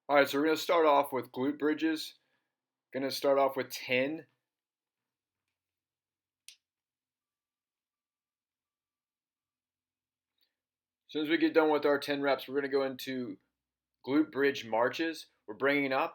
All right, so we're going to start off with glute bridges. Going to start off with 10. As soon as we get done with our 10 reps, we're going to go into glute bridge marches. We're bringing up,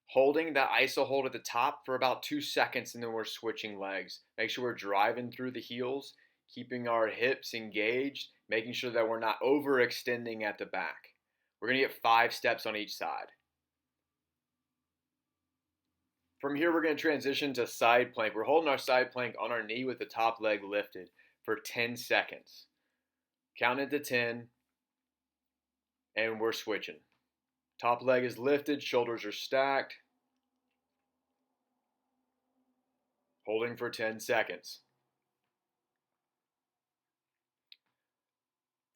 holding that iso hold at the top for about 2 seconds, and then we're switching legs. Make sure we're driving through the heels, keeping our hips engaged, making sure that we're not overextending at the back. We're going to get 5 steps on each side. From here, we're going to transition to side plank. We're holding our side plank on our knee with the top leg lifted for 10 seconds. Count it to 10, and we're switching. Top leg is lifted, shoulders are stacked. Holding for 10 seconds.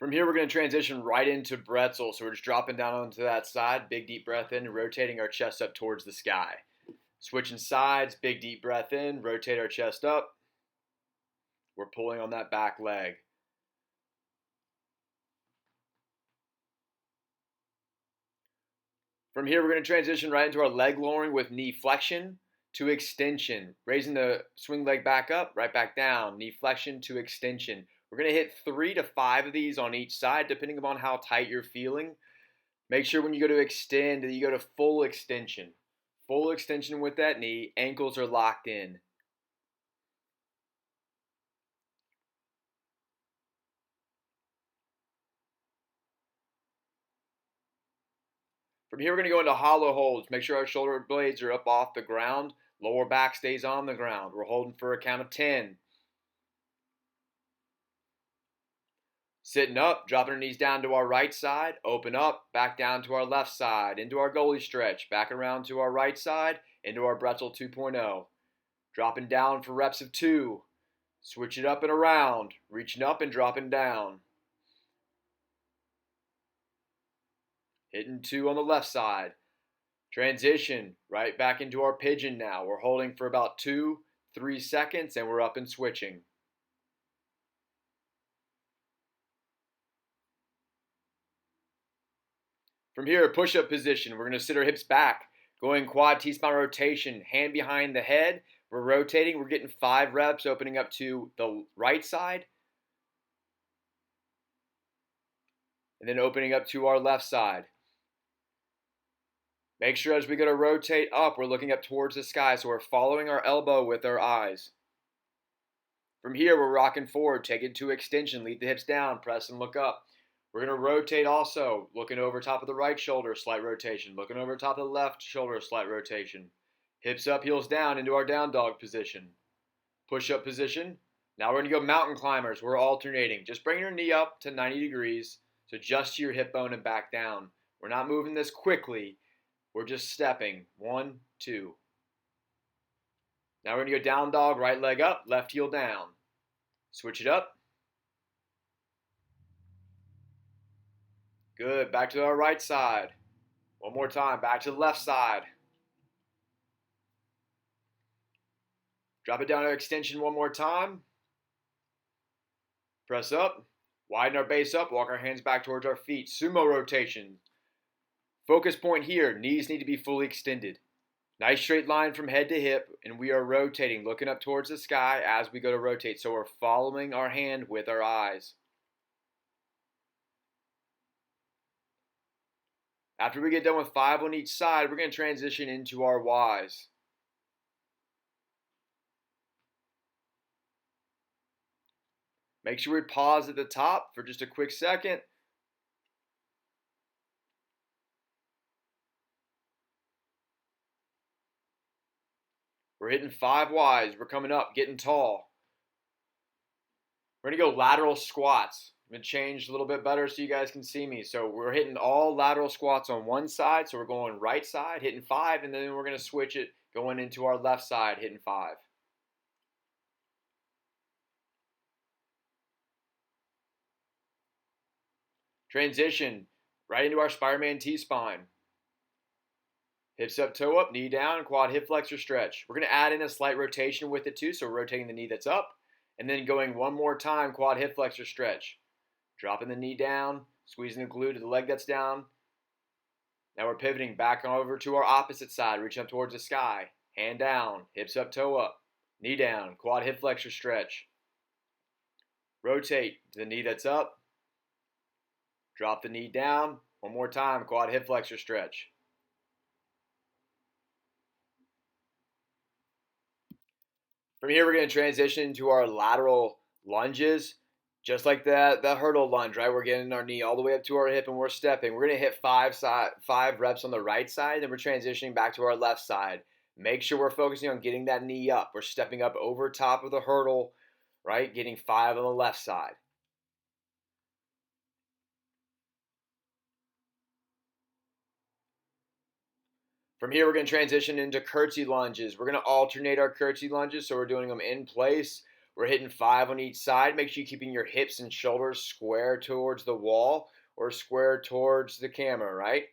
From here, we're going to transition right into bretzel. So we're just dropping down onto that side, big deep breath in, and rotating our chest up towards the sky. Switching sides, big deep breath in, rotate our chest up. We're pulling on that back leg. From here, we're going to transition right into our leg lowering with knee flexion to extension. Raising the swing leg back up, right back down. Knee flexion to extension. We're going to hit 3 to 5 of these on each side, depending upon how tight you're feeling. Make sure when you go to extend that you go to full extension. Full extension with that knee. Ankles are locked in. From here, we're going to go into hollow holds. Make sure our shoulder blades are up off the ground. Lower back stays on the ground. We're holding for a count of 10. Sitting up, dropping our knees down to our right side. Open up, back down to our left side. Into our goalie stretch. Back around to our right side. Into our bretzel 2.0. Dropping down for reps of 2. Switch it up and around. Reaching up and dropping down. Hitting 2 on the left side. Transition right back into our pigeon now. We're holding for about 2-3 seconds and we're up and switching. From here, push-up position. We're going to sit our hips back, going quad T-spine rotation, hand behind the head. We're rotating. We're getting 5 reps, opening up to the right side, and then opening up to our left side. Make sure as we go to rotate up, we're looking up towards the sky, so we're following our elbow with our eyes. From here, we're rocking forward, take it to extension, lead the hips down, press and look up. We're going to rotate also, looking over top of the right shoulder, slight rotation. Looking over top of the left shoulder, slight rotation. Hips up, heels down into our down dog position. Push-up position. Now we're going to go mountain climbers. We're alternating. Just bring your knee up to 90 degrees, so just to your hip bone and back down. We're not moving this quickly. We're just stepping. 1, 2. Now we're going to go down dog, right leg up, left heel down. Switch it up. Good. Back to our right side. One more time. Back to the left side. Drop it down to extension one more time. Press up. Widen our base up. Walk our hands back towards our feet. Sumo rotation. Focus point here. Knees need to be fully extended. Nice straight line from head to hip. And we are rotating, looking up towards the sky as we go to rotate. So we're following our hand with our eyes. After we get done with 5 on each side, we're going to transition into our Ys. Make sure we pause at the top for just a quick second. We're hitting 5 Ys. We're coming up, getting tall. We're going to go lateral squats. I'm going to change a little bit better so you guys can see me. So we're hitting all lateral squats on one side. So we're going right side, hitting 5, and then we're going to switch it, going into our left side, hitting 5. Transition right into our Spider-Man T-spine. Hips up, toe up, knee down, quad hip flexor stretch. We're going to add in a slight rotation with it too. So we're rotating the knee that's up, and then going one more time, quad hip flexor stretch. Dropping the knee down, squeezing the glute to the leg that's down. Now we're pivoting back over to our opposite side, reaching up towards the sky. Hand down, hips up, toe up, knee down, quad hip flexor stretch. Rotate to the knee that's up. Drop the knee down. One more time, quad hip flexor stretch. From here, we're going to transition into our lateral lunges. Just like that hurdle lunge, right? We're getting our knee all the way up to our hip and we're stepping. We're going to hit five reps on the right side, then we're transitioning back to our left side. Make sure we're focusing on getting that knee up. We're stepping up over top of the hurdle, right? Getting 5 on the left side. From here, we're going to transition into curtsy lunges. We're going to alternate our curtsy lunges, so we're doing them in place. We're hitting 5 on each side. Make sure you're keeping your hips and shoulders square towards the wall or square towards the camera, right?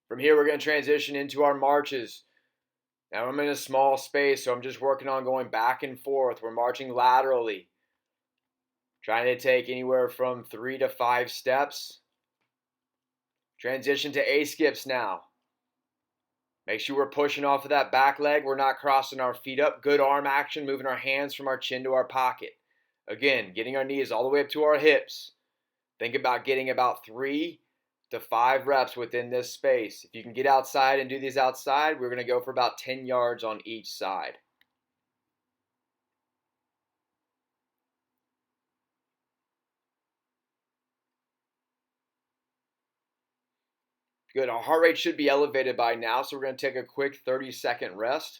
From here, we're going to transition into our marches. Now I'm in a small space, so I'm just working on going back and forth. We're marching laterally, trying to take anywhere from 3 to 5 steps. Transition to A-skips now. Make sure we're pushing off of that back leg. We're not crossing our feet up. Good arm action, moving our hands from our chin to our pocket. Again, getting our knees all the way up to our hips. Think about getting about 3 to 5 reps within this space. If you can get outside and do these outside, we're going to go for about 10 yards on each side. Good. Our heart rate should be elevated by now, so we're going to take a quick 30-second rest.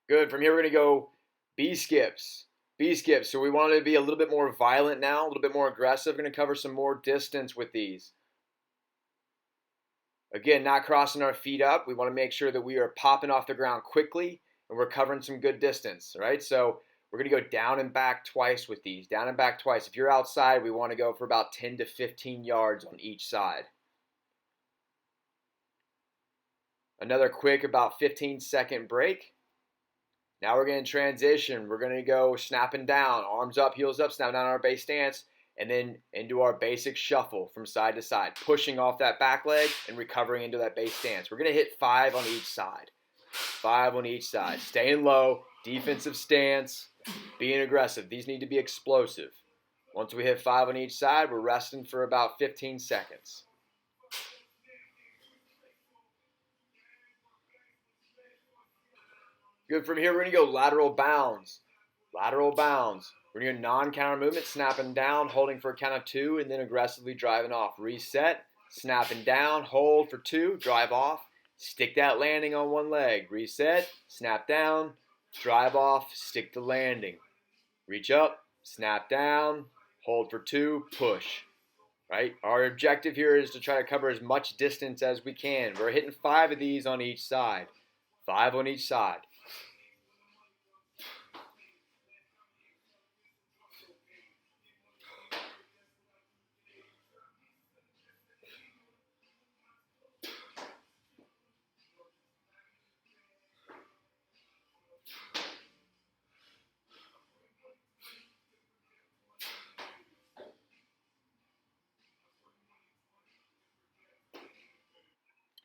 Good. From here, we're going to go B-skips. B-skips. So we want to be a little bit more violent now, a little bit more aggressive. We're going to cover some more distance with these. Again, not crossing our feet up. We want to make sure that we are popping off the ground quickly and we're covering some good distance, right? So we're going to go down and back twice with these. Down and back twice. If you're outside, we want to go for about 10 to 15 yards on each side. Another quick about 15-second break. Now we're going to transition. We're going to go snapping down, arms up, heels up, snapping down on our base stance, and then into our basic shuffle from side to side, pushing off that back leg and recovering into that base stance. We're going to hit 5 on each side. 5 on each side. Staying low, defensive stance, being aggressive. These need to be explosive. Once we hit 5 on each side, we're resting for about 15 seconds. Good. From here, we're going to go lateral bounds. Lateral bounds. We're going to go non-counter movement, snapping down, holding for a count of 2, and then aggressively driving off. Reset, snapping down, hold for 2, drive off. Stick that landing on one leg. Reset, snap down, drive off, stick the landing. Reach up, snap down, hold for 2, push. Right? Our objective here is to try to cover as much distance as we can. We're hitting 5 of these on each side. 5 on each side.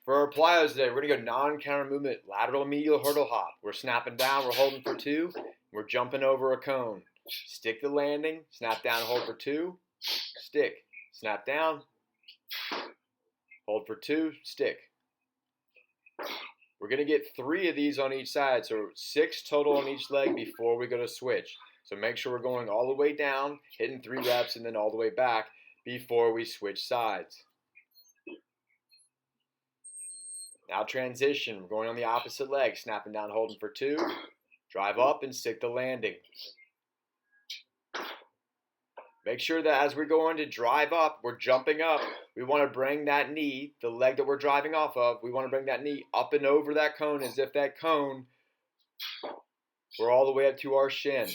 For our plyos today, we're going to go non-counter movement, lateral medial hurdle hop. We're snapping down, we're holding for 2, we're jumping over a cone. Stick the landing, snap down, hold for 2, stick, snap down, hold for 2, stick. We're going to get 3 of these on each side, so 6 total on each leg before we go to switch. So make sure we're going all the way down, hitting 3 reps, and then all the way back before we switch sides. Now transition, we're going on the opposite leg, snapping down, holding for 2, drive up and stick the landing. Make sure that as we're going to drive up, we're jumping up, we want to bring that knee, the leg that we're driving off of, we want to bring that knee up and over that cone as if that cone We're all the way up to our shin.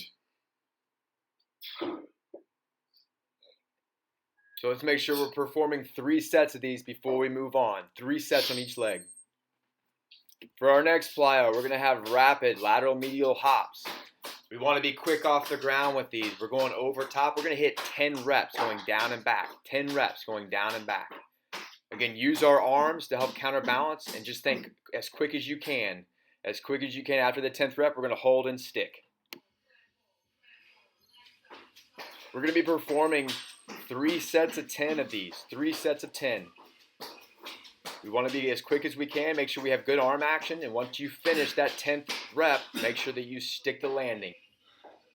So let's make sure we're performing 3 sets of these before we move on. 3 sets on each leg. For our next plyo, we're going to have rapid lateral medial hops. We want to be quick off the ground with these. We're going over top. We're going to hit 10 reps going down and back. 10 reps going down and back. Again, use our arms to help counterbalance and just think as quick as you can. As quick as you can. After the 10th rep, we're going to hold and stick. We're going to be performing 3 sets of 10 of these. 3 sets of 10. We want to be as quick as we can. Make sure we have good arm action. And once you finish that 10th rep, make sure that you stick the landing.